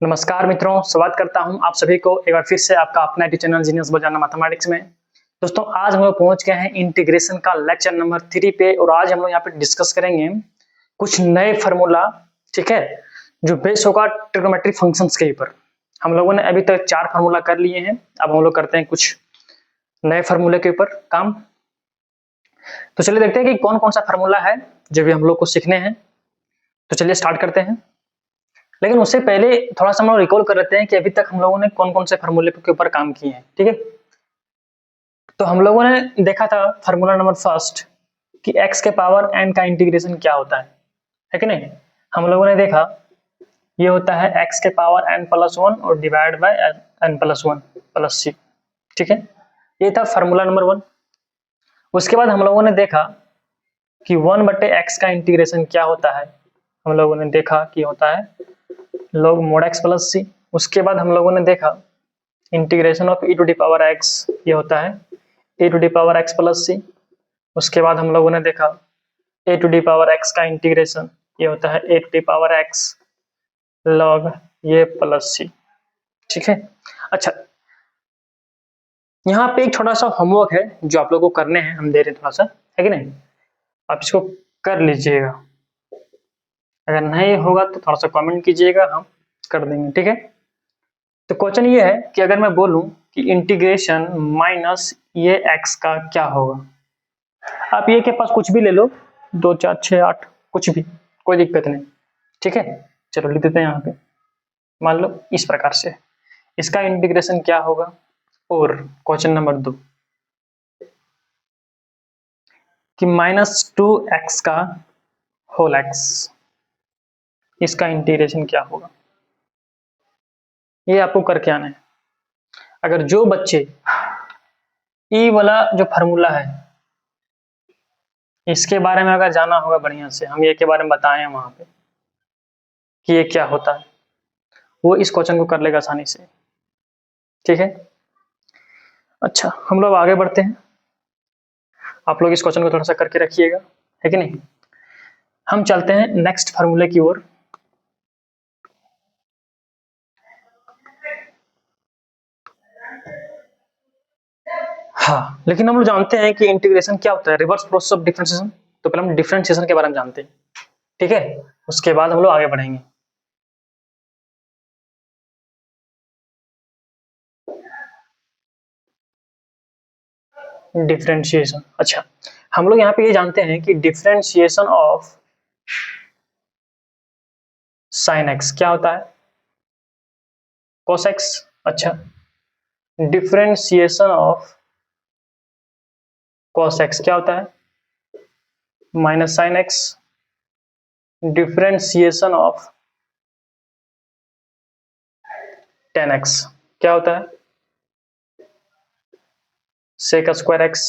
नमस्कार मित्रों, स्वागत करता हूं आप सभी को एक बार फिर से आपका अपना यूट्यूब चैनल जीनियस बजाना मैथमेटिक्स में। दोस्तों, आज हम लोग पहुंच गए हैं इंटीग्रेशन का लेक्चर नंबर 3 पे और आज हम लोग यहाँ पे डिस्कस करेंगे कुछ नए फार्मूला। ठीक है, जो बेस होगा ट्रिग्नोमेट्रिक फंक्शंस के ऊपर। हम लोगों ने अभी तक 4 फार्मूला कर लिए हैं, अब हम लोग करते हैं कुछ नए फार्मूले के ऊपर काम। तो चलिए देखते हैं कि कौन कौन सा फार्मूला है जो भी हम लोग को सीखने हैं। तो चलिए स्टार्ट करते हैं, लेकिन उससे पहले थोड़ा सा हम लोग रिकॉल कर लेते हैं कि अभी तक हम लोगों ने कौन कौन से फार्मूले के ऊपर काम किए हैं। ठीक है, तो हम लोगों ने देखा था फार्मूला नंबर फर्स्ट कि x के पावर n का इंटीग्रेशन क्या होता है कि नहीं। हम लोगों ने देखा ये होता है x के पावर n प्लस 1 और divide by n plus 1 plus c। ठीक है, ये था फार्मूला नंबर 1। उसके बाद हम लोगों ने देखा कि 1/x का इंटीग्रेशन क्या होता है। हम लोगों ने देखा कि होता है log mod x plus C. उसके बाद हम लोगों ने देखा integration of e to the power x, ये होता है e to the power x plus C. उसके बाद हम लोगों ने देखा a to the power x का इंटीग्रेशन, ये होता है a to the power x log ये प्लस सी। ठीक है, अच्छा यहाँ पे एक छोटा सा होमवर्क है जो आप लोगों को करने हैं, हम दे रहे हैं थोड़ा सा, है कि नहीं। आप इसको कर लीजिएगा, अगर नहीं होगा तो थोड़ा सा कमेंट कीजिएगा, हम कर देंगे। ठीक है, तो क्वेश्चन ये है कि अगर मैं बोलूं कि इंटीग्रेशन माइनस ये x का क्या होगा। आप ये के पास कुछ भी ले लो, 2 4 6 8 कुछ भी, कोई दिक्कत नहीं। ठीक है, चलो लिख देते हैं यहाँ पे। मान लो इस प्रकार से इसका इंटीग्रेशन क्या होगा। और क्वेश्चन नंबर 2 कि -2x का होल x, इसका इंटीग्रेशन क्या होगा। ये आपको करके आना है। अगर जो बच्चे ई वाला जो फार्मूला है इसके बारे में अगर जाना होगा बढ़िया से, हम ये के बारे में बताए हैं वहां पे कि ये क्या होता है, वो इस क्वेश्चन को कर लेगा आसानी से। ठीक है, अच्छा हम लोग आगे बढ़ते हैं। आप लोग इस क्वेश्चन को थोड़ा सा करके रखिएगा, है कि नहीं। हम चलते हैं नेक्स्ट फार्मूले की ओर। हाँ, लेकिन हम लोग जानते हैं कि इंटीग्रेशन क्या होता है, रिवर्स प्रोसेस ऑफ डिफरेंशिएशन। तो पहले हम डिफरेंशिएशन के बारे में जानते हैं। ठीक है, उसके बाद हम लोग आगे बढ़ेंगे। डिफरेंशिएशन, अच्छा हम लोग यहाँ पे ये जानते हैं कि डिफरेंशिएशन ऑफ साइन एक्स क्या होता है, cos x। अच्छा, डिफरेंशिएशन ऑफ cos x क्या होता है, minus sine x. Differentiation of tan x क्या होता है, sec square x।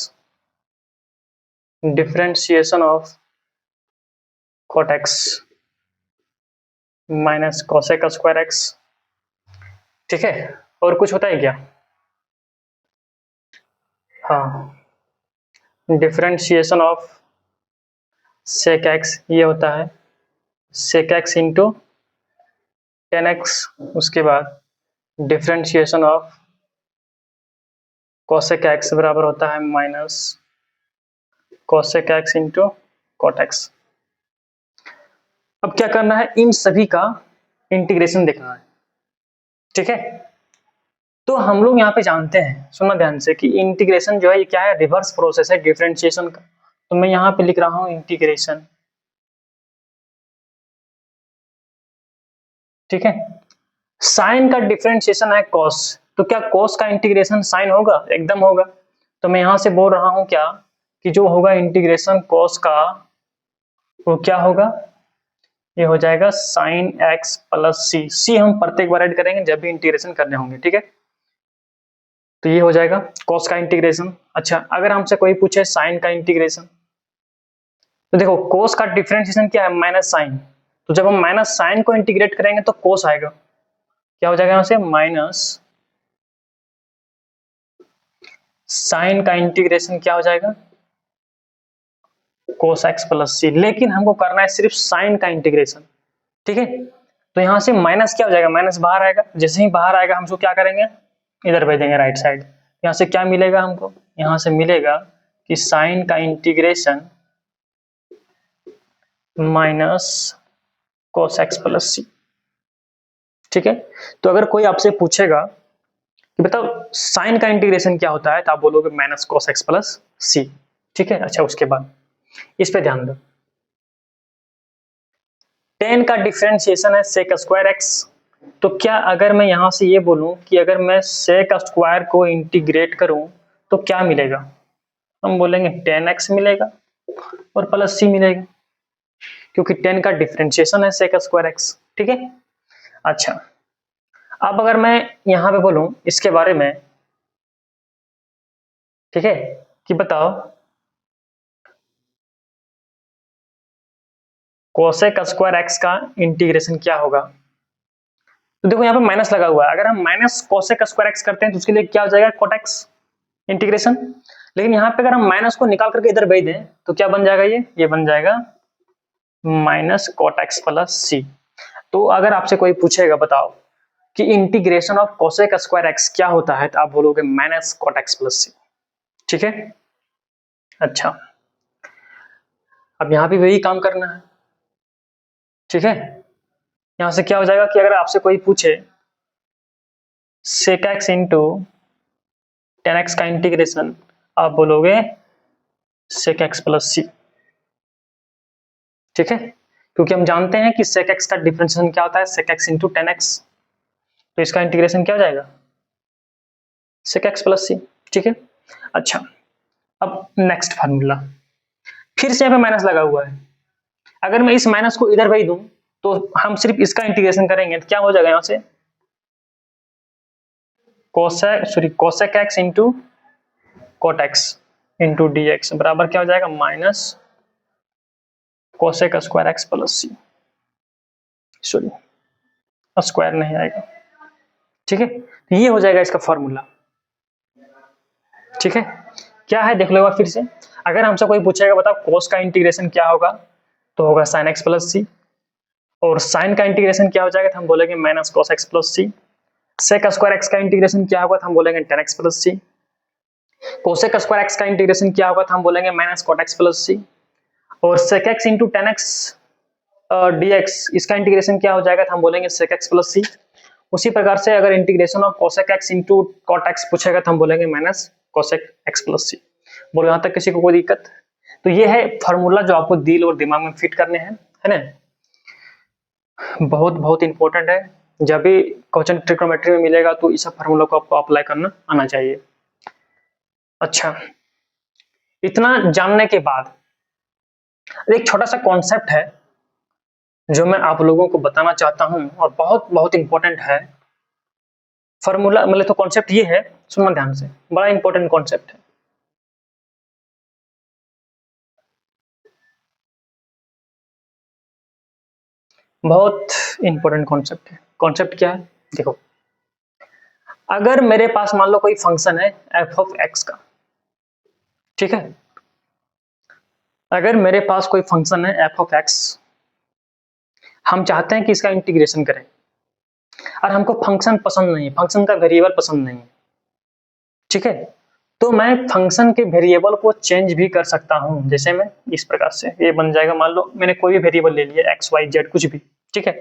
Differentiation of cot x minus cosec square x। ठीक है, और कुछ होता है क्या। हाँ, डिफरेंशिएशन ऑफ sec x ये होता है sec x into tan x। उसके बाद डिफरेंशिएशन ऑफ cosec x बराबर होता है minus cosec x into cot x। अब क्या करना है, इन सभी का इंटीग्रेशन देखना है। ठीक है, तो हम लोग यहाँ पे जानते हैं, सुनना ध्यान से, कि इंटीग्रेशन जो है ये क्या है, रिवर्स प्रोसेस है डिफरेंशिएशन का। तो मैं यहाँ पे लिख रहा हूँ इंटीग्रेशन। ठीक है, साइन का डिफरेंशिएशन है कॉस, तो क्या कॉस का इंटीग्रेशन साइन होगा, एकदम होगा। तो मैं यहाँ से बोल रहा हूँ क्या कि जो होगा इंटीग्रेशन कॉस का वो क्या होगा, ये हो जाएगा साइन एक्स प्लस सी। सी हम प्रत्येक बार ऐड करेंगे जब भी इंटीग्रेशन करने होंगे। ठीक है, तो ये हो जाएगा कॉस का इंटीग्रेशन। अच्छा, अगर हमसे कोई पूछे साइन का इंटीग्रेशन, तो देखो कोस का डिफरेंशिएशन क्या है, माइनस साइन। तो जब हम माइनस साइन को इंटीग्रेट करेंगे तो कोस आएगा, क्या हो जाएगा यहाँ से, माइनस साइन का इंटीग्रेशन क्या हो जाएगा, कोस एक्स प्लस सी। लेकिन हमको करना है सिर्फ साइन का इंटीग्रेशन। ठीक है, तो यहाँ से माइनस क्या हो जाएगा, माइनस बाहर आएगा, जैसे ही बाहर आएगा हम उसको क्या करेंगे, इधर भेज देंगे राइट साइड। यहाँ से क्या मिलेगा हमको, यहाँ से मिलेगा कि साइन का integration minus cos x plus C. ठीक है, तो अगर कोई आपसे पूछेगा कि बताओ साइन का इंटीग्रेशन क्या होता है, तो आप बोलोगे minus cos x plus C. ठीक है, अच्छा उसके बाद इस पे ध्यान दो, tan का डिफरेंशिएशन है sec स्क्वायर x। तो क्या अगर मैं यहां से ये बोलूं कि अगर मैं sec स्क्वायर को इंटीग्रेट करूं तो क्या मिलेगा, हम बोलेंगे tan x मिलेगा और प्लस सी मिलेगा, क्योंकि tan का डिफरेंशिएशन है sec स्क्वायर x। ठीक है, अच्छा अब अगर मैं यहां पे बोलूं इसके बारे में, ठीक है, कि बताओ cosec स्क्वायर x का इंटीग्रेशन क्या होगा। तो देखो यहाँ पे माइनस लगा हुआ है, अगर हम माइनस cosec स्क्वायर x करते हैं तो उसके लिए क्या हो जाएगा, cot x इंटीग्रेशन। लेकिन यहाँ पे अगर हम माइनस को निकाल करके इधर भेज दें तो क्या बन जाएगा, ये बन जाएगा माइनस cot x प्लस सी। तो अगर आपसे कोई पूछेगा बताओ कि integration of cosec square x क्या होता है, तो आप बोलोगे minus cot x plus C. ठीक है, अच्छा अब यहाँ पे वही काम करना है। ठीक है, यहाँ से क्या हो जाएगा कि अगर आपसे कोई पूछे sec x into tan x का इंटीग्रेशन, आप बोलोगे sec x प्लस सी। ठीक है, क्योंकि हम जानते हैं कि sec x का डिफरेंशिएशन क्या होता है, sec x into tan x, तो इसका इंटीग्रेशन क्या हो जाएगा, sec x प्लस सी। ठीक है, अच्छा अब नेक्स्ट फार्मूला, फिर से यहाँ पे माइनस लगा हुआ है, अगर मैं इस माइनस को इधर भेज दूं तो हम सिर्फ इसका इंटीग्रेशन करेंगे तो क्या हो जाएगा, यहाँ से cosec x into cot x into dx बराबर क्या हो जाएगा, minus cosec square x plus C, sorry square नहीं आएगा। ठीक है, तो ये हो जाएगा इसका फॉर्मूला। ठीक है, क्या है देख लो फिर से, अगर हमसे कोई पूछेगा बताओ cos का इंटीग्रेशन क्या होगा, तो होगा sin x प्लस सी, और sin का इंटीग्रेशन क्या हो जाएगा, तो हम बोलेंगे माइनस cos x प्लस सी। sec स्क्वायर x का इंटीग्रेशन क्या होगा, तो हम बोलेंगे tan x प्लस सी। cosec स्क्वायर x का इंटीग्रेशन क्या होगा, तो हम बोलेंगे माइनस cot x प्लस सी। और sec x into tan x dx इसका इंटीग्रेशन क्या हो जाएगा, तो हम बोलेंगे sec x प्लस सी। उसी प्रकार से अगर integration of cosec x into cot x पूछेगा तो हम बोलेंगे माइनस cosec x प्लस सी। बोलो यहाँ तक किसी को कोई दिक्कत। तो ये है फॉर्मूला जो आपको दिल और दिमाग में फिट करने हैं, है ना, बहुत बहुत इंपॉर्टेंट है। जब भी क्वेश्चन ट्रिग्नोमेट्री में मिलेगा तो इस फॉर्मूला को आपको अप्लाई करना आना चाहिए। अच्छा, इतना जानने के बाद एक छोटा सा कॉन्सेप्ट है जो मैं आप लोगों को बताना चाहता हूं और बहुत बहुत इंपॉर्टेंट है। फॉर्मूला मतलब तो कॉन्सेप्ट ये है, सुनना ध्यान से, बड़ा इंपॉर्टेंट कॉन्सेप्ट है। बहुत इंपॉर्टेंट कॉन्सेप्ट है। कॉन्सेप्ट क्या है, देखो, अगर मेरे पास मान लो कोई फंक्शन है f ऑफ x का, ठीक है, अगर मेरे पास कोई फंक्शन है f ऑफ x, हम चाहते हैं कि इसका इंटीग्रेशन करें, और हमको फंक्शन पसंद नहीं है, फंक्शन का वेरिएबल पसंद नहीं है, ठीक है, तो मैं फंक्शन के वेरिएबल को चेंज भी कर सकता हूं। जैसे मैं इस प्रकार से, ये बन जाएगा, मान लो मैंने कोई भी वेरिएबल ले लिया x y z कुछ भी, ठीक है,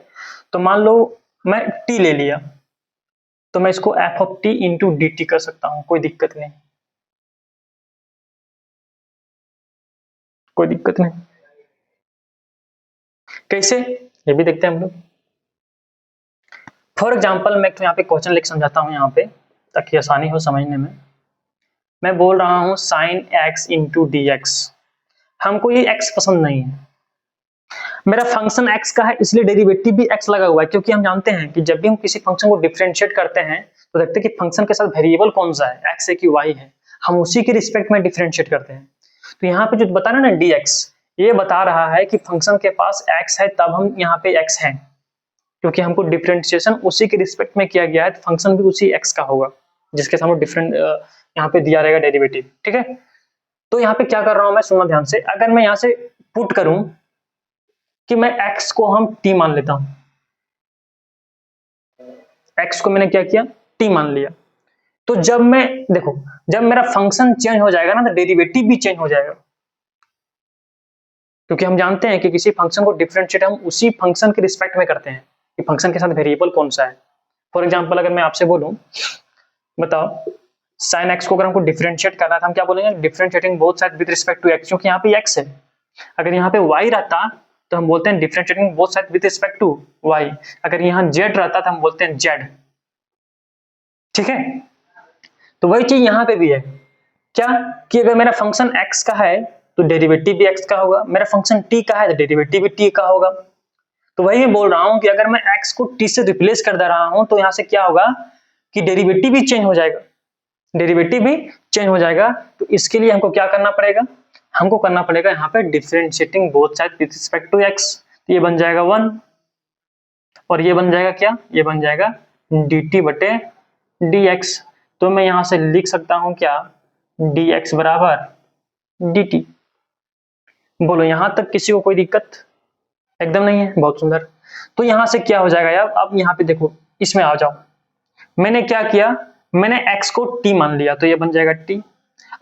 तो मान लो मैं t ले लिया, तो मैं इसको f of t into D T कर सकता हूं, कोई दिक्कत नहीं, कोई दिक्कत नहीं। कैसे, ये भी देखते हैं हम लोग। फॉर एग्जाम्पल मैं तो यहाँ पे क्वेश्चन लिख समझाता हूँ यहाँ पे, ताकि आसानी हो समझने में। मैं बोल रहा हूँ sine x into D X, हमको ये x पसंद नहीं है, मेरा फंक्शन x का है इसलिए डेरिवेटिव भी x लगा हुआ है, क्योंकि हम जानते हैं कि जब भी हम किसी फंक्शन को डिफरेंशिएट करते हैं तो देखते हैं कि फंक्शन के साथ वेरिएबल कौन सा है, x है कि y है, हम उसी के रिस्पेक्ट में डिफरेंशिएट करते हैं। तो यहाँ पे जो बता रहा है ना dx, ये बता रहा है कि फंक्शन के पास x है तब हम यहाँ पे x है, क्योंकि हमको डिफरेंशिएशन उसी के रिस्पेक्ट में किया गया है, तो फंक्शन भी उसी x का होगा जिसके सामने डिफरेंट यहाँ पे दिया रहेगा डेरिवेटिव, ठीक है। तो यहाँ पे क्या कर रहा हूं मैं, सुनना ध्यान से, अगर मैं यहाँ से पुट करूं कि मैं x को हम t मान लेता हूं, x को मैंने क्या किया, t मान लिया। तो जब मैं देखो, जब मेरा फंक्शन चेंज हो जाएगा ना तो डेरिवेटिव भी चेंज हो जाएगा, क्योंकि हम जानते हैं कि किसी फंक्शन को डिफरेंशिएट हम उसी फंक्शन के रिस्पेक्ट में करते हैं कि फंक्शन के साथ वेरिएबल कौन सा है। फॉर एग्जांपल अगर मैं आपसे बोलूं, बताओ sin x को अगर हमको डिफरेंशिएट करना था, हम क्या बोलेंगे, differentiating both side with respect to x, क्योंकि यहाँ पे x है। अगर यहाँ पे y रहता तो हम बोलते हैं differentiating both side with respect to y। अगर यहाँ z रहता तो हम बोलते हैं z। ठीक है, तो वही चीज यहाँ पे भी है, क्या कि अगर मेरा फंक्शन x का है तो डेरिवेटिव भी x का होगा, मेरा फंक्शन t का है तो डेरिवेटिव भी t का होगा। तो वही मैं बोल रहा हूँ कि अगर मैं x को t से रिप्लेस कर दे रहा हूँ तो यहाँ से क्या होगा कि डेरिवेटिव भी चेंज हो जाएगा, डेरिवेटिव भी चेंज हो जाएगा। तो इसके लिए हमको क्या करना पड़ेगा, हमको करना पड़ेगा यहाँ पे differentiating both side with respect to x। तो ये बन जाएगा 1 और ये बन जाएगा क्या, ये बन जाएगा dt बटे dx। तो मैं यहाँ से लिख सकता हूँ क्या, dx बराबर dt। बोलो यहाँ तक किसी को कोई दिक्कत, एकदम नहीं है, बहुत सुंदर। तो यहाँ से क्या हो जाएगा यार, अब यहाँ पे देखो, इसमें आ जाओ, मैंने क्या किया, मैंने x को t मान लिया तो ये बन जाएगा t।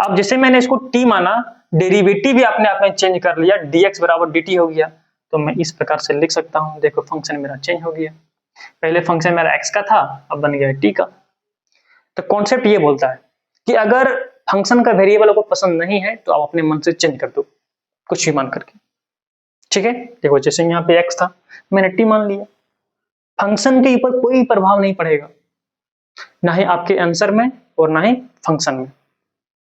अब जैसे मैंने इसको t माना, डेरिवेटिव भी आपने आपने चेंज कर लिया, dx बराबर dt हो गया। तो मैं इस प्रकार से लिख सकता हूँ, देखो फंक्शन मेरा चेंज हो गया, पहले फंक्शन मेरा x का था अब बन गया t का। तो कॉन्सेप्ट ये बोलता है कि अगर फंक्शन का वेरिएबल को पसंद नहीं है तो आप अपने मन से चेंज कर दो, कुछ भी मान करके। ठीक है, देखो जैसे यहाँ पे x था मैंने t मान लिया, फंक्शन के ऊपर कोई प्रभाव नहीं पड़ेगा, ना ही आपके आंसर में और ना ही फंक्शन में।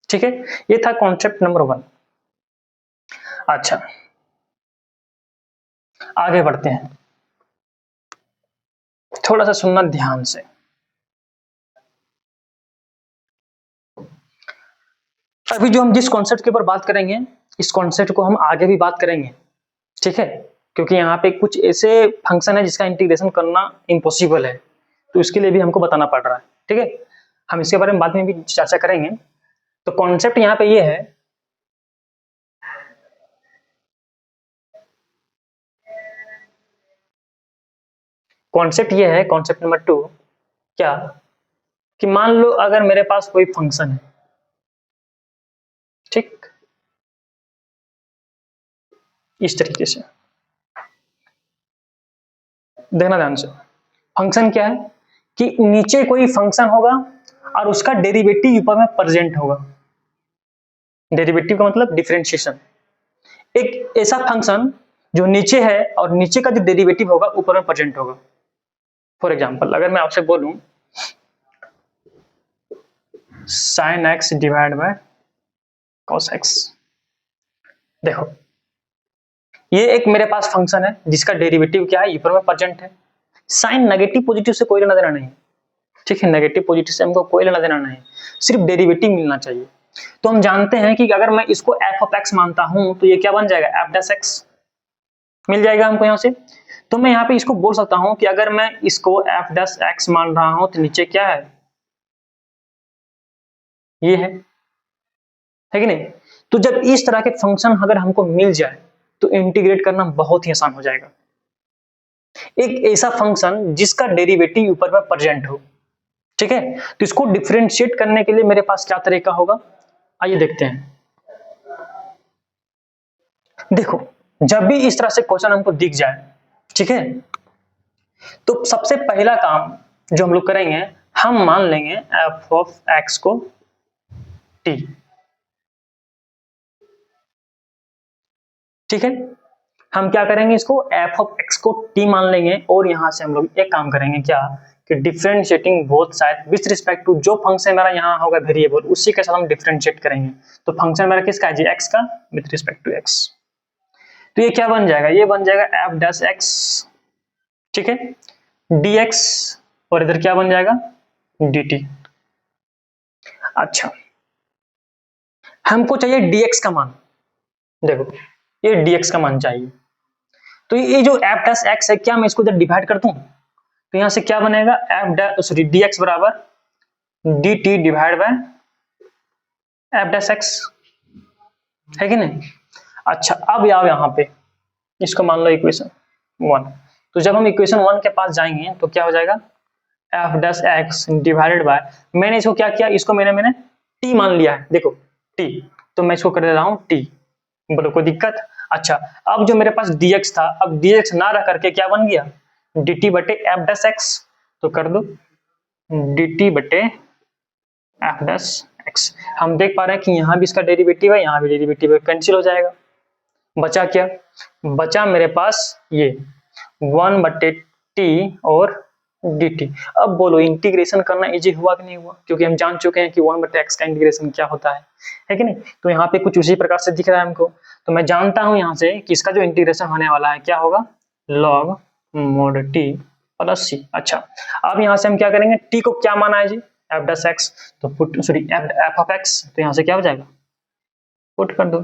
ठीक है, ये था कॉन्सेप्ट नंबर 1। अच्छा आगे बढ़ते हैं, थोड़ा सा सुनना ध्यान से। अभी जो हम जिस कॉन्सेप्ट के ऊपर बात करेंगे, इस कॉन्सेप्ट को हम आगे भी बात करेंगे। ठीक है, क्योंकि यहाँ पे कुछ ऐसे फंक्शन है जिसका इंटीग्रेशन करना इम्पॉसिबल है, तो इसके लिए भी हमको बताना पड़ रहा है। ठीक है, हम इसके बारे में बाद में भी चर्चा करेंगे। तो कॉन्सेप्ट यहाँ पे ये है, कॉन्सेप्ट ये है, कॉन्सेप्ट नंबर 2 क्या, कि मान लो अगर मेरे पास कोई फंक्शन है, ठीक, इस तरीके से देखना ध्यान से। फंक्शन क्या है कि नीचे कोई फंक्शन होगा और उसका डेरिवेटिव ऊपर में प्रेजेंट होगा। डेरिवेटिव का मतलब डिफरेंशिएशन, एक ऐसा फंक्शन जो नीचे है और नीचे का जो डेरिवेटिव होगा ऊपर में प्रेजेंट होगा। फॉर एग्जांपल अगर मैं आपसे बोलूं sin x divide by cos x, देखो ये एक मेरे पास फंक्शन है जिसका डेरिवेटिव क्या है, ऊपर में प्रेजेंट है। साइन नेगेटिव पॉजिटिव से कोई लेना देना नहीं, ठीक है, नेगेटिव पॉजिटिव से हमको कोई लेना देना नहीं, सिर्फ डेरिवेटिव मिलना चाहिए। तो हम जानते हैं कि अगर मैं इसको f ऑफ x मानता हूं तो ये क्या बन जाएगा, f डैश x मिल जाएगा हमको यहाँ से। तो मैं यहाँ पे इसको बोल सकता हूं कि अगर मैं इसको f डैश x मान रहा हूं तो नीचे क्या है, ये है कि नहीं। तो जब इस तरह के फंक्शन अगर हमको मिल जाए तो इंटीग्रेट करना बहुत ही आसान हो जाएगा। एक ऐसा फंक्शन जिसका डेरिवेटिव ऊपर में प्रेजेंट हो, ठीक है, तो इसको डिफरेंशिएट करने के लिए मेरे पास क्या तरीका होगा, आइए देखते हैं। देखो जब भी इस तरह से क्वेश्चन हमको दिख जाए, ठीक है, तो सबसे पहला काम जो हम लोग करेंगे, हम मान लेंगे f ऑफ x को t, ठीक है, हम क्या करेंगे, इसको f ऑफ x को t मान लेंगे और यहां से हम लोग एक काम करेंगे क्या, कि differentiating both side with respect to जो फंक्शन मेरा यहाँ होगा वेरिएबल, उसी के साथ हम डिफरेंशिएट करेंगे। तो फंक्शन मेरा किसका है जी, x का, विद रिस्पेक्ट टू x। तो ये क्या बन जाएगा, ये बन जाएगा f डैश x, ठीक है, dx, और इधर क्या बन जाएगा dt। अच्छा हमको चाहिए dx का मान, देखो ये dx का मान चाहिए। तो ये जो f डैश x है, क्या मैं इसको इधर डिवाइड कर दूं, तो यहां से क्या बनेगा, f डैश सॉरी dx बराबर dt divide bye f dash x, है कि नहीं। अच्छा अब आओ यहाँ पे, इसको मान लो इक्वेशन 1। तो जब हम इक्वेशन 1 के पास जाएंगे तो क्या हो जाएगा, F dash x divided by, मैंने इसको क्या किया, इसको मैंने टी मान लिया है, देखो टी, तो मैं इसको कर दे रहा हूँ टी, बोलो कोई दिक्कत। अच्छा, अब जो मेरे पास dx था, अब dx ना रह करके क्या बन गया, dt बटे एफ डैश एक्स, तो कर दो dt बटे एफ डैश एक्स। हम देख पा रहे हैं कि यहाँ भी इसका डेरिवेटिव है, यहाँ भी डेरिवेटिव है, कैंसिल हो जाएगा। बचा क्या, बचा मेरे पास ये 1 बटे टी और dt। अब बोलो इंटीग्रेशन करना इजी हुआ कि नहीं हुआ, क्योंकि हम जान चुके हैं कि 1 बटे एक्स का इंटीग्रेशन क्या होता है कि नहीं। तो यहाँ पे कुछ उसी प्रकार से दिख रहा है हमको, तो मैं जानता हूँ यहाँ से कि इसका जो इंटीग्रेशन होने वाला है क्या होगा, log mod t प्लस सी। अच्छा, अब यहाँ से हम क्या करेंगे, t को क्या माना है जी, एफ डैश एक्स, तो put sorry F of x, तो यहाँ से क्या हो जाएगा, पुट कर दो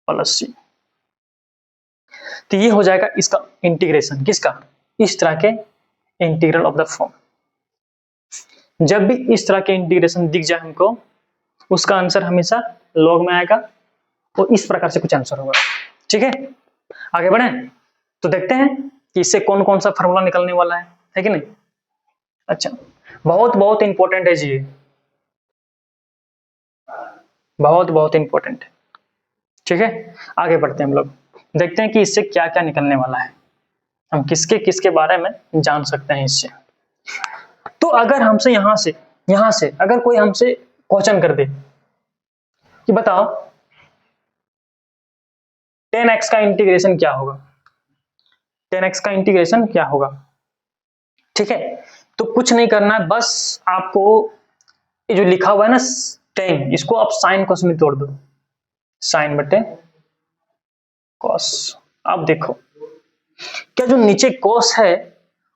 प्लस सी। तो ये हो जाएगा इसका इंटीग्रेशन, किसका, इस तरह के इंटीग्रल ऑफ द फॉर्म। जब भी इस तरह के इंटीग्रेशन दिख जाए हमको, उसका आंसर हमेशा लॉग में आएगा और इस प्रकार से कुछ आंसर होगा। ठीक है, आगे बढ़े तो देखते हैं कि इससे कौन कौन सा फॉर्मूला निकलने वाला है कि नहीं। अच्छा, बहुत बहुत इंपॉर्टेंट है जी, बहुत बहुत इंपॉर्टेंट है। ठीक है, आगे बढ़ते हैं हम लोग, देखते हैं कि इससे क्या क्या निकलने वाला है, हम किसके किसके बारे में जान सकते हैं इससे। तो अगर हमसे यहां से अगर कोई हमसे क्वेश्चन कर दे कि बताओ 10x का इंटीग्रेशन क्या होगा, 10x का इंटीग्रेशन क्या होगा। ठीक है, तो कुछ नहीं करना है, बस आपको ये जो लिखा हुआ है ना 10, इसको आप साइन कोस में तोड़ दो, साइन बटे कॉस। अब देखो, क्या जो नीचे कॉस है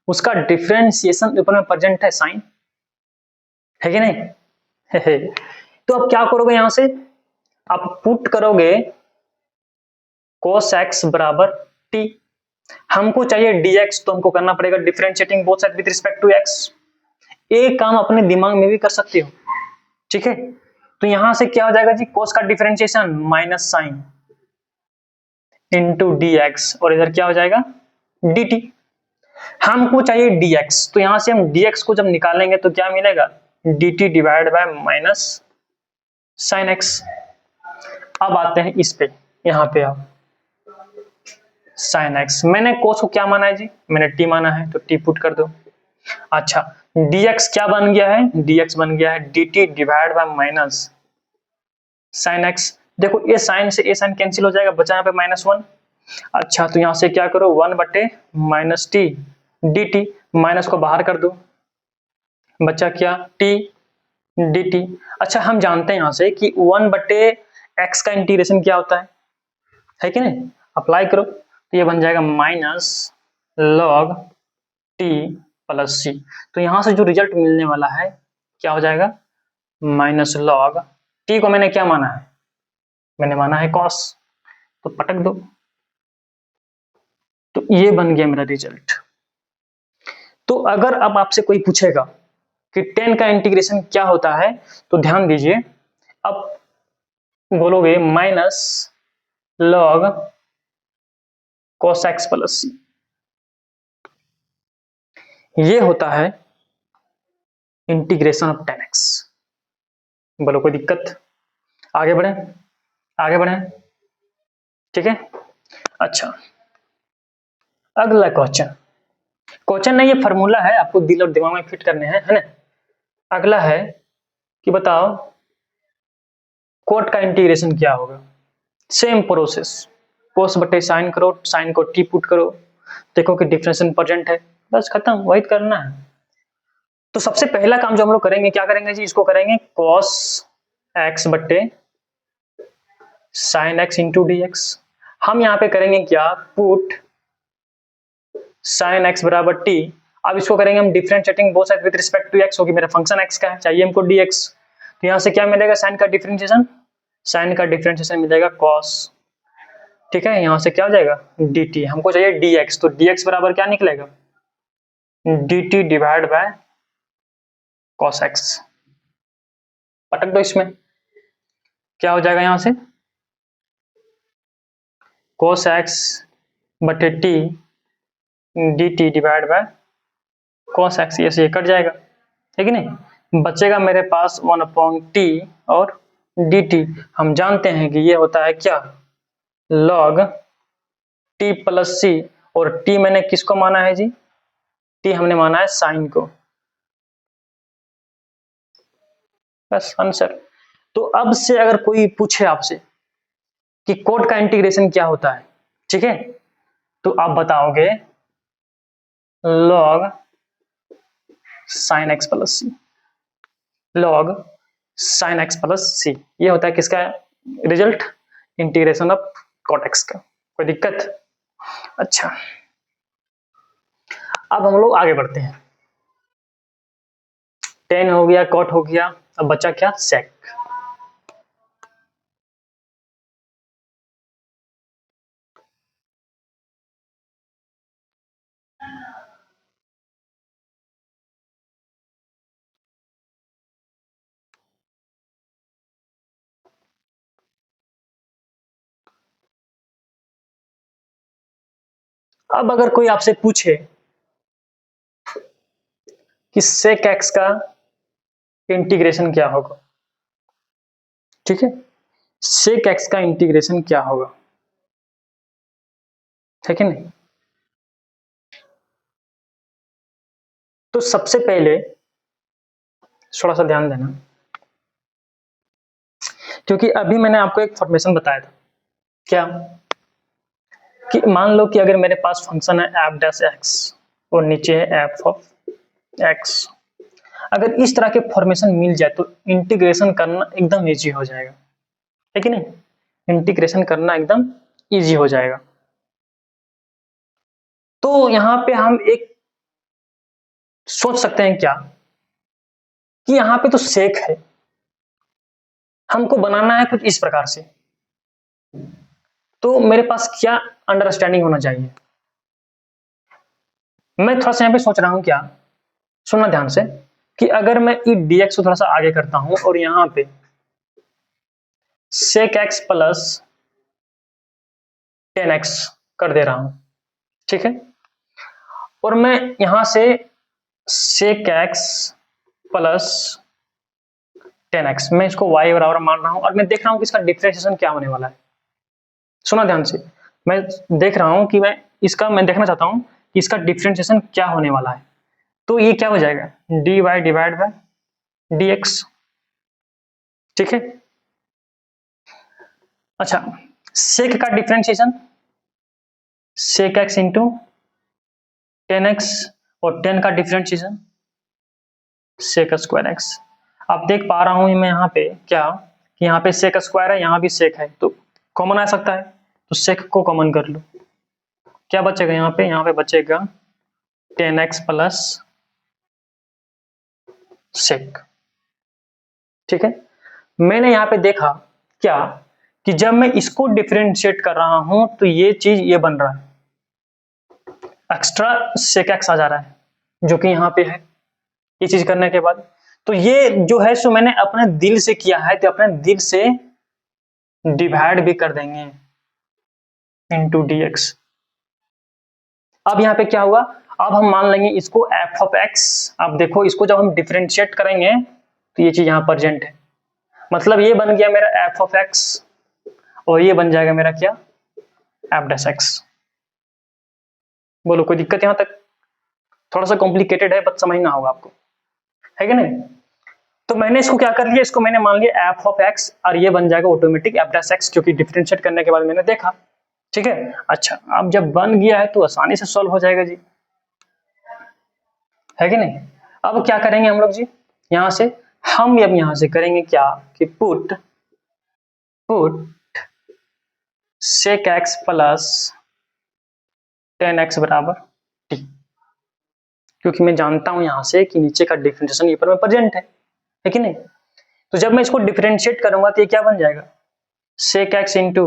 उसका डिफरेंशिएशन ऊपर में प्रेजेंट है साइन, है कि नहीं तो अब क्या करोगे, यहां से आप पुट करोगे cos x बराबर t, हमको चाहिए dx, तो हमको करना पड़ेगा differentiating both side with respect to x। एक काम अपने दिमाग में भी कर सकते हो, ठीक है। तो यहां से क्या हो जाएगा जी, cos का differentiation minus sine into dx, और इधर क्या हो जाएगा dt। हमको चाहिए dx, तो यहां से हम dx को जब निकालेंगे तो क्या मिलेगा, dt divide by minus sine x। अब आते हैं इस पे, यहाँ पे आप साइन x, मैंने cos को क्या माना है जी, मैंने t माना है, तो t पुट कर दो। अच्छा, dx क्या बन गया है, dx बन गया है dt divide by minus sine x। देखो ये साइन से ये साइन कैंसिल हो जाएगा, बचा यहाँ पे -1। अच्छा, तो यहाँ से क्या करो 1 बटे माइनस टी dt, माइनस को बाहर कर दो, बचा क्या t dt। अच्छा, हम जानते हैं यहाँ से कि 1 बटे x का इंटीग्रेशन क्या होता है कि नहीं, अप्लाई करो, तो ये बन जाएगा माइनस log t प्लस सी। तो यहाँ से जो रिजल्ट मिलने वाला है क्या हो जाएगा, माइनस log t को मैंने क्या माना है, मैंने माना है cos, तो पटक दो, तो ये बन गया मेरा रिजल्ट। तो अगर अब आपसे कोई पूछेगा कि 10 का इंटीग्रेशन क्या होता है, तो ध्यान दीजिए, अब बोलोगे minus log cos x plus C, ये होता है इंटीग्रेशन ऑफ 10x। बोलो कोई दिक्कत, आगे बढ़े, आगे बढ़े, ठीक है। अच्छा, अगला क्वेश्चन, क्वेश्चन नहीं ये फॉर्मूला है, आपको दिल और दिमाग में फिट करने हैं, है ना। अगला है कि बताओ कोट का इंटीग्रेशन क्या होगा, सेम प्रोसेस, कोस बटे साइन करो, साइन को टी पुट करो, देखो कि डिफरेंशिएशन प्रेजेंट है, बस खत्म, वही करना है। तो सबसे पहला काम जो हम लोग करेंगे, क्या करेंगे जी, इसको करेंगे cos x बटे sine x into D X. हम यहाँ पे करेंगे क्या, पुट साइन x बराबर t। अब इसको करेंगे हम differentiating both side with respect to x, क्योंकि मेरा फंक्शन x का है, चाहिए हमको dx। तो यहाँ से क्या मिलेगा, साइन का डिफरेंशिएशन, साइन का डिफरेंशिएशन मिलेगा cos, ठीक है। यहाँ से क्या हो जाएगा dt, हमको चाहिए dx, तो dx बराबर क्या निकलेगा, dt divide bye cos x। पटक दो, इसमें क्या हो जाएगा, यहाँ से cos x बटे t D T divide by cos x, ये से कट जाएगा, है कि नहीं। बचेगा मेरे पास 1/t और डी टी। हम जानते हैं कि ये होता है क्या, log t प्लस सी, और t मैंने किसको माना है जी, t हमने माना है साइन को, बस आंसर। तो अब से अगर कोई पूछे आपसे कि कोट का इंटीग्रेशन क्या होता है, ठीक है, तो आप बताओगे log sin x प्लस सी, log sin x plus C, ये होता है किसका result, integration of cot x का। कोई दिक्कत? अच्छा, अब हम लोग आगे बढ़ते हैं। tan हो गया, cot हो गया, अब बचा क्या, sec। अब अगर कोई आपसे पूछे कि sec x का इंटीग्रेशन क्या होगा, ठीक है, sec x का इंटीग्रेशन क्या होगा, है कि नहीं। तो सबसे पहले थोड़ा सा ध्यान देना, क्योंकि अभी मैंने आपको एक फॉर्मेशन बताया था, क्या कि मान लो कि अगर मेरे पास फंक्शन है एफ डैश एक्स और नीचे है एफ ऑफ एक्स, अगर इस तरह के फॉर्मेशन मिल जाए तो इंटीग्रेशन करना एकदम इजी हो जाएगा, है कि नहीं, इंटीग्रेशन करना एकदम इजी हो जाएगा। तो यहां पे हम एक सोच सकते हैं क्या, कि यहां पे तो सेक है, हमको बनाना है कुछ इस प्रकार से, तो मेरे पास क्या अंडरस्टैंडिंग होना चाहिए। मैं थोड़ा सा यहाँ पे सोच रहा हूं क्या, सुनना ध्यान से, कि अगर मैं ई dx को थोड़ा सा आगे करता हूं और यहां पे sec x प्लस 10x कर दे रहा हूं, ठीक है, और मैं यहां से sec x प्लस 10x, मैं इसको y बराबर मान रहा हूं और मैं देख रहा हूं कि इसका डिफरेंशिएशन क्या होने वाला है। सुना ध्यान से, मैं देख रहा हूं कि मैं देखना चाहता हूं कि इसका डिफरेंशिएशन क्या होने वाला है। तो ये क्या हो जाएगा, dy डिवाइड बाय dx, ठीक है। अच्छा, sec का differentiation sec x into 10x, और 10 का डिफरेंशिएशन sec स्क्वायर x। आप देख पा रहा हूं मैं यहाँ पे क्या, कि यहाँ पे sec स्क्वायर है, यहाँ भी sec है, तो कॉमन आ सकता है, तो sec को कॉमन कर लो, क्या बचेगा यहाँ पे बचेगा 10x प्लस sec, ठीक है। मैंने यहाँ पे देखा क्या, कि जब मैं इसको डिफरेंशिएट कर रहा हूं तो ये चीज ये बन रहा है, एक्स्ट्रा sec x आ जा रहा है, जो कि यहाँ पे है। ये चीज करने के बाद तो ये जो है सो मैंने अपने दिल से किया है, तो अपने दिल से डिवाइड भी कर देंगे इंटू dx। अब यहाँ पे क्या हुआ, अब हम मान लेंगे इसको f ऑफ x। अब देखो इसको जब हम डिफरेंशिएट करेंगे तो ये चीज यहाँ प्रेजेंट है, मतलब ये बन गया मेरा f ऑफ x और ये बन जाएगा मेरा क्या, f डैश x। बोलो कोई दिक्कत यहाँ तक? थोड़ा सा कॉम्प्लिकेटेड है बट समझना होगा आपको, है कि नहीं। तो मैंने इसको क्या कर लिया, इसको मैंने मान लिया f ऑफ x और ये बन जाएगा ऑटोमेटिक f डैश x, क्योंकि डिफरेंशिएट करने के बाद मैंने देखा, ठीक है। अच्छा, अब जब बन गया है तो आसानी से सॉल्व हो जाएगा जी, है कि नहीं। अब क्या करेंगे हम लोग जी, यहां से हम अब यहां से करेंगे क्या, कि put sec x plus 10x बराबर t, क्योंकि मैं जानता हूं यहां से कि नीचे का डिफरेंशिएशन ये पर में प्रेजेंट है कि नहीं। तो जब मैं इसको डिफरेंशिएट करूंगा तो ये क्या बन जाएगा, sec x इंटू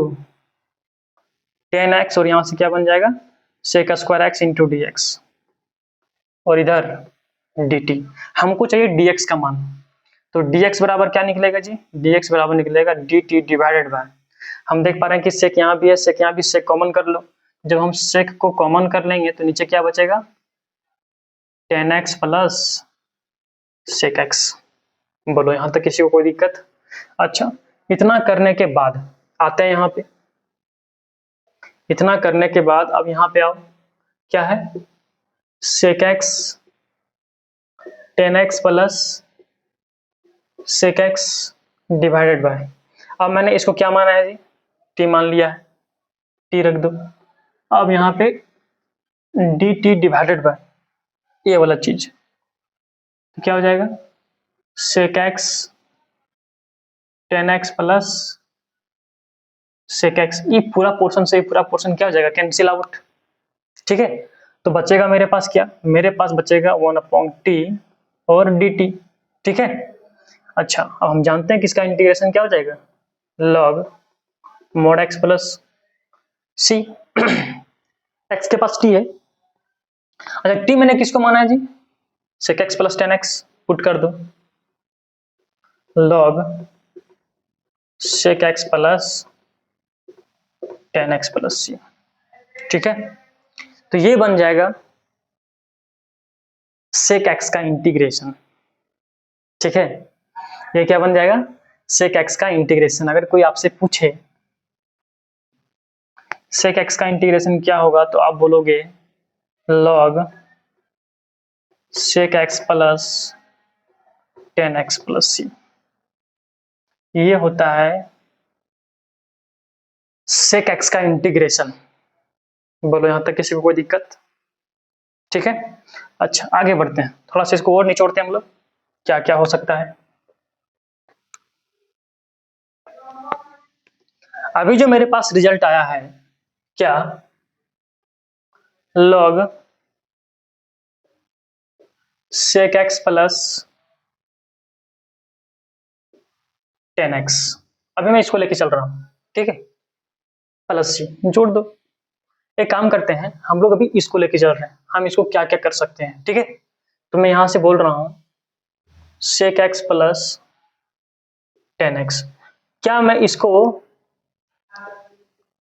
10x, और यहां से क्या बन जाएगा sec square x into dx, और इधर dt। हमको चाहिए dx का मान, तो dx बराबर क्या निकलेगा जी, dx बराबर निकलेगा dt डिवाइडेड बाय, हम देख पा रहे हैं कि sec यहाँ भी है, sec यहाँ भी, sec कॉमन कर लो, जब हम sec को कॉमन कर लेंगे तो नीचे क्या बचेगा, tan x plus sec x। बोलो यहाँ तक किसी को कोई दिक्कत? अच्छा, इतना करने के बाद आते हैं यहाँ पे, इतना करने के बाद अब यहाँ पे आओ, क्या है, sec x tan x plus sec x divided by, अब मैंने इसको क्या माना है जी, t मान लिया है, t रख दो। अब यहाँ पे dt डिवाइडेड बाय ये वाला चीज, तो क्या हो जाएगा, sec x tan x plus sec x, ये पूरा पोर्शन से ये पूरा पोर्शन क्या हो जाएगा, कैंसिल आउट। ठीक है, तो बचेगा मेरे पास क्या, मेरे पास बचेगा 1/t और dt। ठीक है, अच्छा अब हम जानते हैं कि इसका इंटीग्रेशन क्या हो जाएगा, log mod x plus c। x के पास t है, अच्छा t मैंने किसको माना है जी, sec x plus tan x, put कर दो log sec x plus tan x plus c। ठीक है, तो ये बन जाएगा sec x का इंटीग्रेशन। ठीक है, ये क्या बन जाएगा, sec x का इंटीग्रेशन। अगर कोई आपसे पूछे sec x का इंटीग्रेशन क्या होगा, तो आप बोलोगे log sec x plus tan x plus c। ये होता है sec x का इंटीग्रेशन। बोलो यहाँ तक किसी को कोई दिक्कत? ठीक है, अच्छा आगे बढ़ते हैं, थोड़ा सा इसको और निचोड़ते हैं हम लोग, क्या क्या हो सकता है। अभी जो मेरे पास रिजल्ट आया है, क्या, log sec x plus tan x, अभी मैं इसको लेके चल रहा हूं, ठीक है, प्लस c जोड़ दो। एक काम करते हैं, हम लोग अभी इसको लेके चल रहे हैं, हम इसको क्या क्या कर सकते हैं। ठीक है, तो मैं यहां से बोल रहा हूं sec x plus tan x, क्या मैं इसको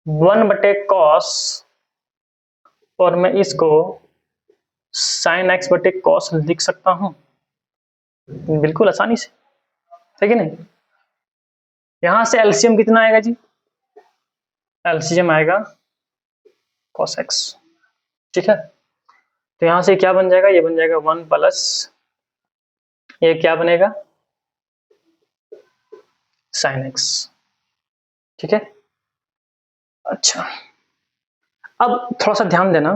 1/cos और मैं इसको sin x बटे cos लिख सकता हूं, बिल्कुल आसानी से, ठीक है नहीं। यहां से एलसीएम कितना आएगा जी, एलसीएम आएगा cos x। ठीक है, तो यहां से क्या बन जाएगा, ये बन जाएगा 1 प्लस, ये क्या बनेगा, sin x। ठीक है, अच्छा अब थोड़ा सा ध्यान देना,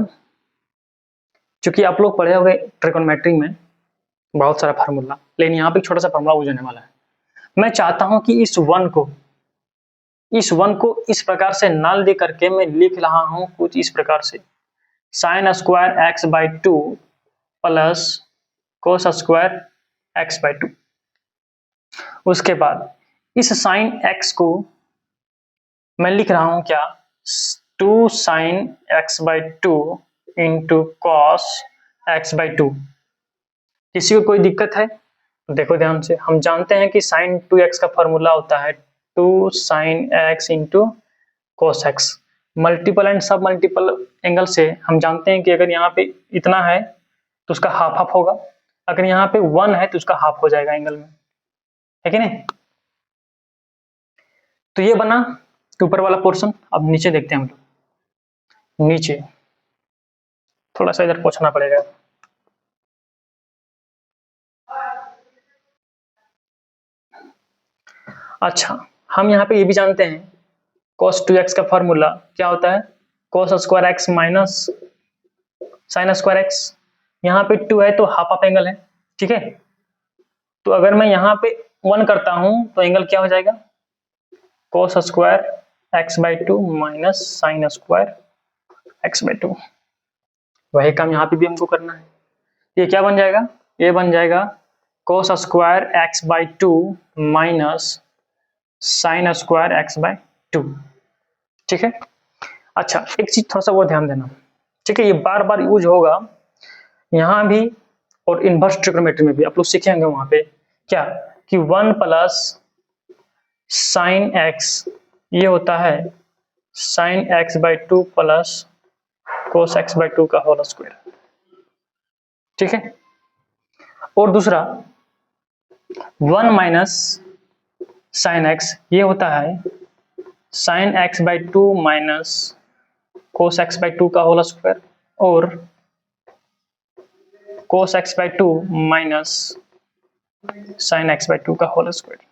क्योंकि आप लोग पढ़े होंगे ट्रिगोनोमेट्री में बहुत सारा फार्मूला, लेकिन यहाँ पे छोटा सा फार्मूला यूज होने वाला है। मैं चाहता हूं कि इस वन को इस प्रकार से ना दे करके मैं लिख रहा हूं कुछ इस प्रकार से, sine square x by 2 plus cos square x by 2। उसके बाद इस साइन एक्स को मैं लिख रहा हूं क्या, 2 sine x by 2 into cos x by 2। किसी को कोई दिक्कत है? देखो ध्यान से, हम जानते हैं कि साइन 2x का फॉर्मूला होता है 2 sine x into cos X. Multiple and sub multiple angle से हम जानते हैं कि अगर यहाँ पे इतना है तो उसका हाफ हाफ होगा, अगर यहाँ पे 1 है तो उसका हाफ हो जाएगा एंगल में, है कि नहीं। तो ये बना ऊपर वाला पोर्शन। अब नीचे देखते हैं हम लोग, नीचे थोड़ा सा इधर पहुंचना पड़ेगा। अच्छा, हम यहाँ पे ये भी जानते हैं cos 2x का फॉर्मूला क्या होता है, cos square x minus sine square x. यहाँ पे 2 है तो हाफ ऑफ एंगल है, ठीक है। तो अगर मैं यहाँ पे 1 करता हूँ तो एंगल क्या हो जाएगा, cos square x by 2 minus sine square x by 2। वही काम यहाँ पे भी हमको करना है। ये क्या बन जाएगा, ये बन जाएगा cos square x by 2 minus sine square x by 2। ठीक है, अच्छा एक चीज थोड़ा सा वो ध्यान देना, ठीक है, ये बार बार यूज होगा यहाँ भी और इनवर्स ट्रिग्नोमेट्री में भी आप लोग सीखेंगे वहां पे क्या, कि 1 प्लस साइन एक्स ये होता है sine x by 2 plus cos x/2 का होल स्क्वायर। ठीक है, और दूसरा 1 माइनस साइन एक्स, ये होता है sign x/2 minus cos x/2 का होल स्क्वायर, और cos x/2 minus sine x/2 का होल स्क्वायर।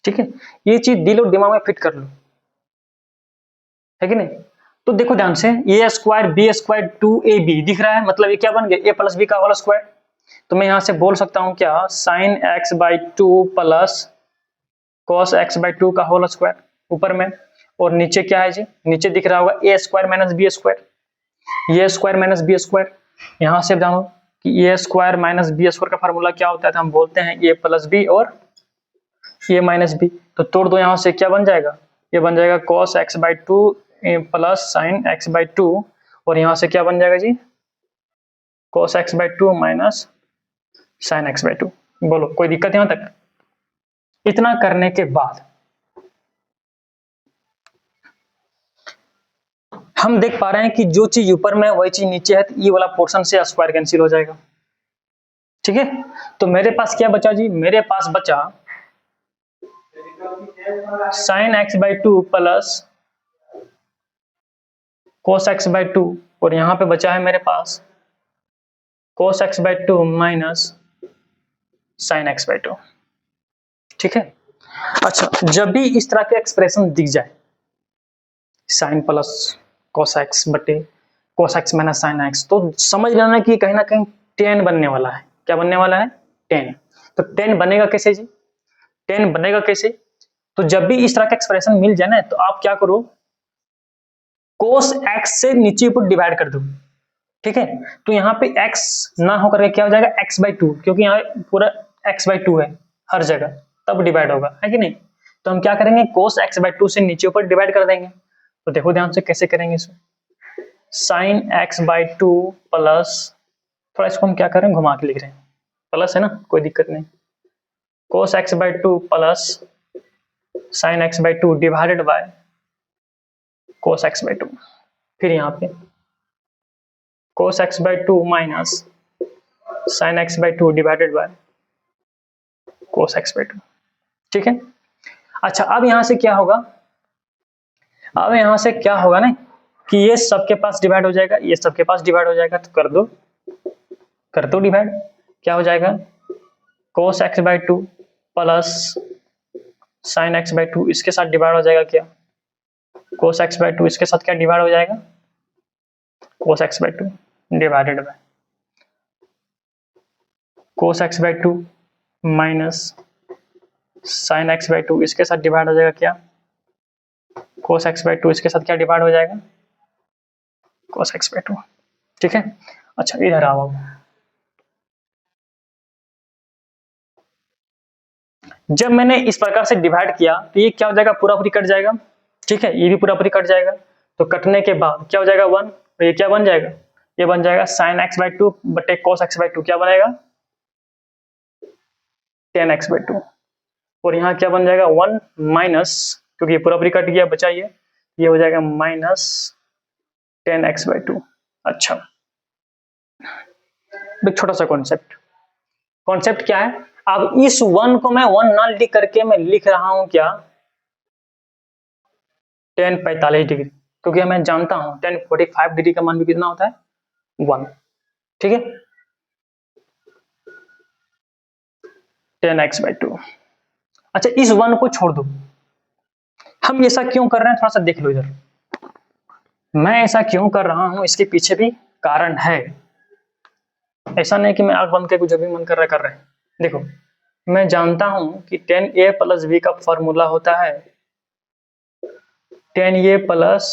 ठीक है, ये चीज दिल और दिमाग में फिट कर लो, है कि नहीं। तो देखो ध्यान से, ए स्क्वायर बी स्क्वायर 2ab दिख रहा है, मतलब ये क्या बन गया, a प्लस बी का होल स्क्वायर। तो मैं यहां से बोल सकता हूं क्या, sign x/2 plus cos x/2 का होल स्क्वायर ऊपर में, और नीचे क्या है जी, नीचे दिख रहा होगा ए स्क्वायर माइनस बी स्क्वायर, ए स्क्वायर माइनस बी स्क्वायर। यहां से जानो कि ए स्क्वायर माइनस बी स्क्वायर का फार्मूला क्या होता है, तो हम बोलते हैं ए प्लस बी और ए माइनस बी। तो तोड़ दो, यहां से क्या बन जाएगा, ये बन जाएगा cos x/2 plus sine x/2, और यहां से क्या बन जाएगा जी, cos x/2 minus sine x/2। बोलो कोई दिक्कत यहां तक। इतना करने के बाद हम देख पा रहे हैं कि जो चीज ऊपर में वही चीज नीचे है, तो ये वाला पोर्शन से स्क्वायर कैंसिल हो जाएगा। ठीक है, तो मेरे पास क्या बचा जी, मेरे पास बचा sign x/2 plus cos x/2, और यहां पे बचा है मेरे पास cos x/2 minus sine x/2। ठीक है, अच्छा, जब भी इस तरह के एक्सप्रेशन दिख जाए, साइन प्लस cos x बटे cos x minus sine x, तो समझ लेना कि कहीं ना कहीं tan बनने वाला है। क्या बनने वाला है, tan। तो tan बनेगा कैसे जी, tan बनेगा कैसे, तो जब भी इस तरह का एक्सप्रेशन मिल जाए ना, तो आप क्या करो, cos x से नीचे ऊपर डिवाइड कर दो। ठीक है, तो यहाँ पे x ना होकर के क्या हो जाएगा, x/2, क्योंकि यहाँ पूरा x/2 है हर जगह, तब डिवाइड होगा, है कि नहीं। तो हम क्या करेंगे, cos x/2 से नीचे ऊपर डिवाइड कर देंगे। तो देखो ध्यान से कैसे करेंगे इसमें, साइन x/2 प्लस, थोड़ा इसको हम क्या करें, घुमा के लिख रहे हैं, प्लस है ना, कोई दिक्कत नहीं, cos x/2 plus sine x/2 divided by cos x/2। फिर यहाँ पे cos x/2 minus sine x/2 divided by cos x/2। ठीक है, अच्छा, अब यहां से क्या होगा, अब यहां से क्या होगा ना, कि ये सबके पास डिवाइड हो जाएगा, ये सबके पास डिवाइड हो जाएगा, तो कर दो डिवाइड। क्या हो जाएगा, cos x/2 plus sine x/2 इसके साथ डिवाइड हो जाएगा, क्या cos x/2 इसके साथ क्या डिवाइड हो जाएगा, cos x/2 divided by cos x/2 minus sine x/2 इसके साथ डिवाइड हो जाएगा, क्या cos x/2 इसके साथ क्या डिवाइड हो जाएगा, cos x/2। ठीक है, अच्छा, इधर आओ, जब मैंने इस प्रकार से डिवाइड किया तो ये क्या हो जाएगा, पूरा पूरी कट जाएगा। ठीक है, ये भी पूरा पूरी कट जाएगा, तो कटने के बाद क्या हो जाएगा, 1, तो ये क्या बन जाएगा, ये बन जाएगा साइन x/2 बटे cos x/2, क्या बनेगा, tan x/2, और यहाँ क्या बन जाएगा, 1 माइनस, क्योंकि ये पूरा पूरी कट गया, बचा ये हो जाएगा माइनस tan x/2। अच्छा, एक छोटा सा कॉन्सेप्ट क्या है, अब इस 1 को मैं 1 ना लिख करके मैं लिख रहा हूं क्या, tan 45 डिग्री, क्योंकि मैं जानता हूं tan 45 डिग्री का मान भी कितना होता है, 1। ठीक है, tan x/2। अच्छा, इस 1 को छोड़ दो, हम ऐसा क्यों कर रहे हैं, थोड़ा सा देख लो इधर, मैं ऐसा क्यों कर रहा हूं, इसके पीछे भी कारण है। ऐसा नहीं कि मैं आंख बंद करके जो भी मन कर रहा है कर रहे हैं। देखो, मैं जानता हूं कि tan a प्लस b का फॉर्मूला होता है tan a plus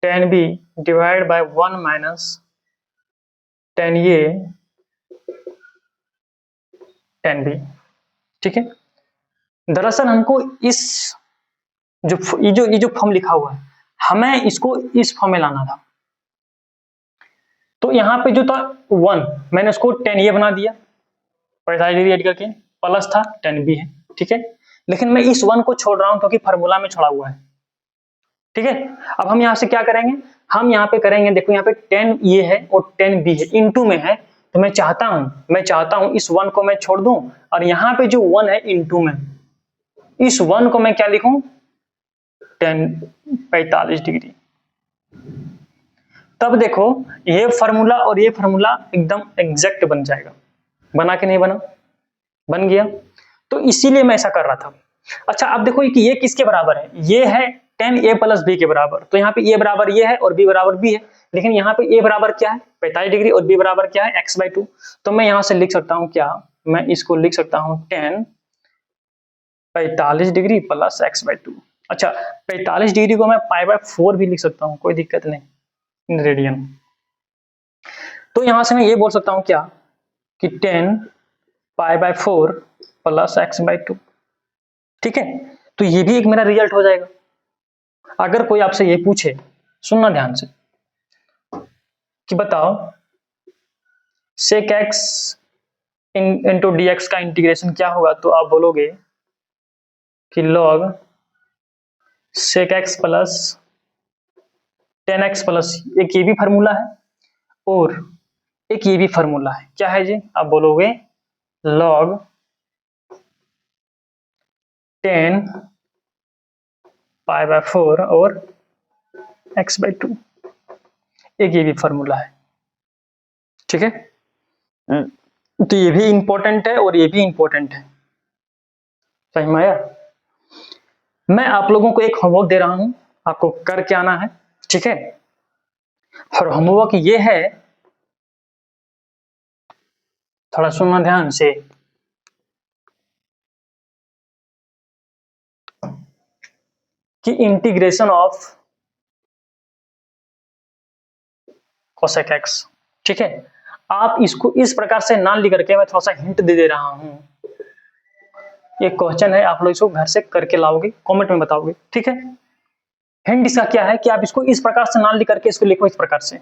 tan b divide by 1 minus tan a tan b। ठीक है, दरअसल हमको इस जो फॉर्म लिखा हुआ है, हमें इसको इस फॉर्म में लाना था। तो यहाँ पे जो था 1, मैंने उसको tan a बना दिया, 45 डिग्री ऐड करके, प्लस था tan b है। ठीक है, लेकिन मैं इस 1 को छोड़ रहा हूं क्योंकि फार्मूला में छोड़ा हुआ है। ठीक है, अब हम यहां से क्या करेंगे, हम यहाँ पे करेंगे, देखो यहाँ पे 10 ये है और 10 बी है, इनटू में है, तो मैं चाहता हूँ इस 1 को मैं छोड़ दूं और यहाँ पे जो 1 है इनटू में, इस 1 को मैं क्या लिखूं 45 डिग्री। तब देखो ये फार्मूला और ये फार्मूला एकदम एग्जैक्ट बन जाएगा। बना कि नहीं बना? बन गया। तो इसीलिए मैं ऐसा कर रहा था। अच्छा अब देखो कि ये किसके बराबर है, ये है 10a प्लस बी के बराबर। तो यहाँ पे a बराबर ये है और b बराबर b है, लेकिन यहाँ पे a बराबर क्या है 45 डिग्री और b बराबर क्या है x/2। तो मैं यहाँ से लिख सकता हूँ क्या, मैं इसको लिख सकता हूँ 10 45 डिग्री प्लस x/2। अच्छा 45 डिग्री को मैं π/4 भी लिख सकता हूँ, कोई दिक्कत नहीं, इन रेडियन। तो यहाँ से मैं ये बोल सकता हूँ क्या कि 10 π/4 प्लस x/2। ठीक है, तो ये भी एक मेरा रिजल्ट हो जाएगा। अगर कोई आपसे ये पूछे, सुनना ध्यान से, कि बताओ sec x इंटू dx का इंटीग्रेशन क्या होगा, तो आप बोलोगे कि log sec x plus 10x plus, एक ये भी फार्मूला है और एक ये भी फार्मूला है, क्या है जी, आप बोलोगे log 10 π/4 और x/2, एक ये भी फार्मूला है। ठीक है, तो ये भी इंपॉर्टेंट है और ये भी इंपॉर्टेंट है। समझ में आया? मैं आप लोगों को एक होमवर्क दे रहा हूं, आपको करके आना है। ठीक है, और होमवर्क ये है, थोड़ा सुनना ध्यान से, कि इंटीग्रेशन ऑफ cosec x। ठीक है, आप इसको इस प्रकार से ना लिख करके, मैं थोड़ा सा हिंट दे रहा हूं। ये क्वेश्चन है, आप लोग इसको घर से करके लाओगे, कमेंट में बताओगे। ठीक है, हिंट इसका क्या है कि आप इसको इस प्रकार से ना लिख करके इसको लिखो इस प्रकार से।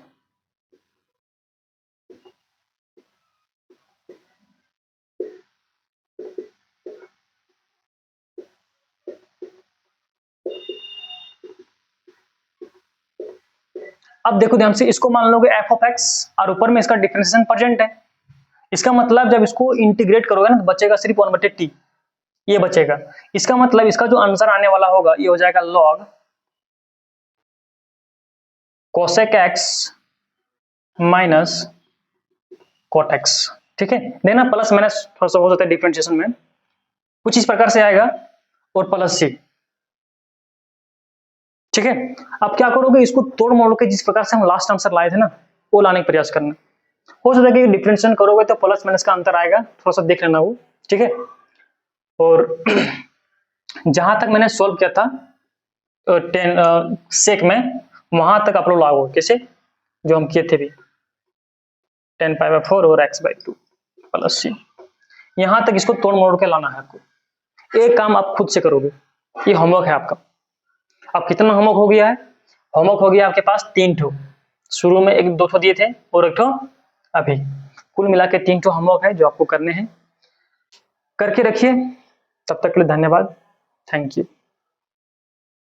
अब देखो ध्यान से, इसको मान लोगे f ऑफ x और ऊपर में इसका डिफरेंशिएशन प्रेजेंट है। इसका मतलब जब इसको इंटीग्रेट करोगे ना तो बचेगा सिर्फ 1/t, ये बचेगा। इसका मतलब इसका जो आंसर आने वाला होगा ये हो जाएगा log cosec x minus cot x। ठीक है, देखना प्लस माइनस थोड़ा सा हो जाता है डिफरेंशिएशन में, कुछ इस प्रकार से आएगा और प्लस c। ठीक है, अब क्या करोगे, इसको तोड़ मोड़ के जिस प्रकार से हम लास्ट आंसर लाए थे ना वो लाने का प्रयास करना। हो सकता है कि डिफरेंशिएशन करोगे तो प्लस माइनस का अंतर आएगा, थोड़ा सा देख लेना वो। ठीक है, और जहां तक मैंने सॉल्व किया था 10 सेक में, वहां तक आप लोग लाओगे, कैसे जो हम किए थे भी 10 π/4 और x/2 प्लस c, यहां तक इसको तोड़ मोड़ के लाना है आपको। एक काम आप खुद से करोगे, ये होमवर्क है आपका। अब कितना होमवर्क हो गया है? होमवर्क हो गया आपके पास 3 ठो, शुरू में 1-2 ठो दिए थे और 1 ठो अभी, कुल मिला के 3 ठो होमवर्क है जो आपको करने हैं। करके रखिए, तब तक के लिए धन्यवाद, थैंक यू।